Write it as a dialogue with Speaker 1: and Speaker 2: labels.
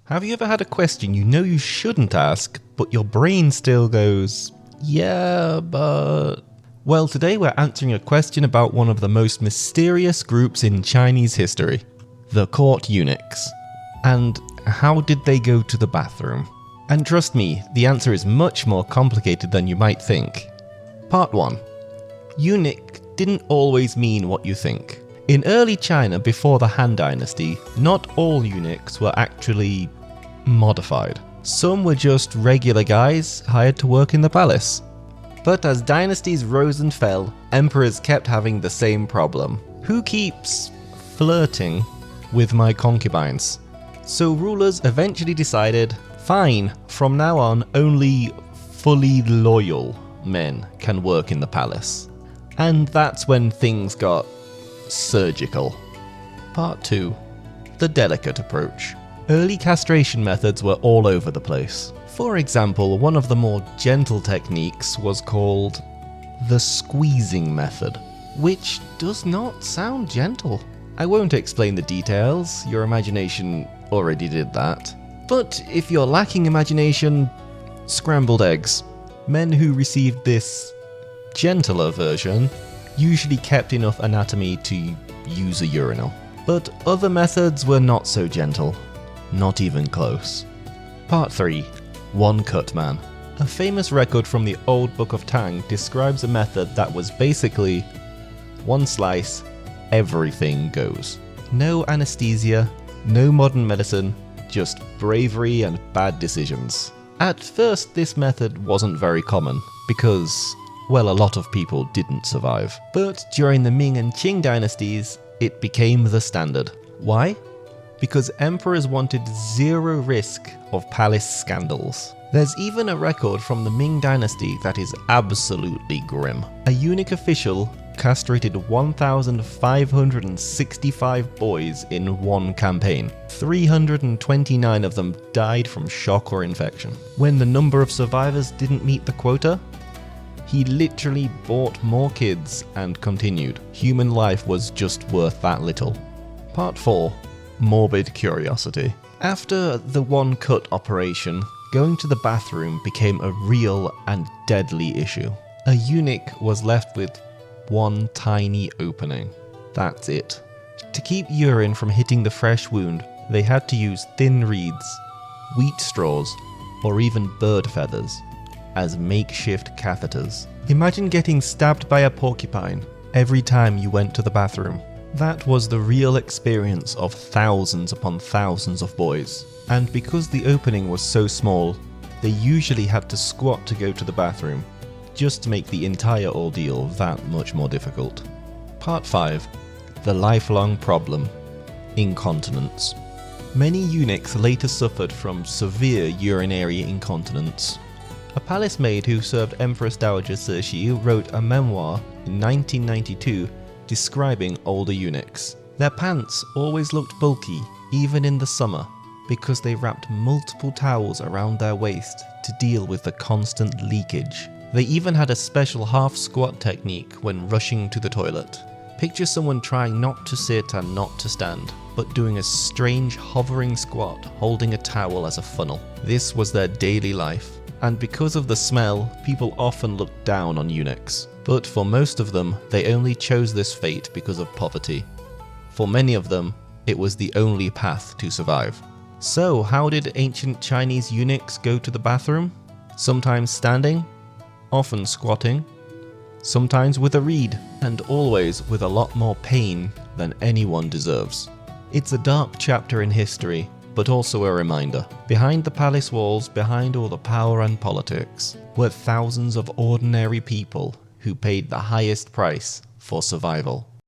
Speaker 1: Have you ever had a question you know you shouldn't ask, but your brain still goes, yeah, but... Well, today we're answering a question about one of the most mysterious groups in Chinese history, the court eunuchs. And how did they go to the bathroom? And trust me, the answer is much more complicated than you might think. Part 1. Eunuch didn't always mean what you think. In early China, before the Han Dynasty, not all eunuchs were actually modified. Some were just regular guys hired to work in the palace. But as dynasties rose and fell, emperors kept having the same problem. Who keeps flirting with my concubines? So rulers eventually decided, fine, from now on only fully loyal men can work in the palace. And that's when things got surgical. Part 2. The delicate approach. Early castration methods were all over the place. For example, one of the more gentle techniques was called the squeezing method, which does not sound gentle. I won't explain the details, your imagination already did that. But if you're lacking imagination, scrambled eggs. Men who received this gentler version usually kept enough anatomy to use a urinal. But other methods were not so gentle. Not even close. Part 3. One Cut Man. A famous record from the Old Book of Tang describes a method that was basically one slice, everything goes. No anesthesia, no modern medicine, just bravery and bad decisions. At first, this method wasn't very common because, well, a lot of people didn't survive. But during the Ming and Qing dynasties, it became the standard. Why? Because emperors wanted zero risk of palace scandals. There's even a record from the Ming dynasty that is absolutely grim. A eunuch official castrated 1,565 boys in one campaign. 329 of them died from shock or infection. When the number of survivors didn't meet the quota, he literally bought more kids and continued. Human life was just worth that little. Part 4. Morbid curiosity. After the one cut operation, going to the bathroom became a real and deadly issue. A eunuch was left with one tiny opening. That's it. To keep urine from hitting the fresh wound, they had to use thin reeds, wheat straws, or even bird feathers as makeshift catheters. Imagine getting stabbed by a porcupine every time you went to the bathroom. That was the real experience of thousands upon thousands of boys. And because the opening was so small, they usually had to squat to go to the bathroom, just to make the entire ordeal that much more difficult. Part 5. The lifelong problem. Incontinence. Many eunuchs later suffered from severe urinary incontinence. A palace maid who served Empress Dowager Cixi wrote a memoir in 1992 describing older eunuchs. Their pants always looked bulky, even in the summer, because they wrapped multiple towels around their waist to deal with the constant leakage. They even had a special half squat technique when rushing to the toilet. Picture someone trying not to sit and not to stand, but doing a strange hovering squat holding a towel as a funnel. This was their daily life. And because of the smell, people often looked down on eunuchs. But for most of them, they only chose this fate because of poverty. For many of them, it was the only path to survive. So how did ancient Chinese eunuchs go to the bathroom? Sometimes standing, often squatting, sometimes with a reed, and always with a lot more pain than anyone deserves. It's a dark chapter in history, but also a reminder. Behind the palace walls, behind all the power and politics, were thousands of ordinary people who paid the highest price for survival.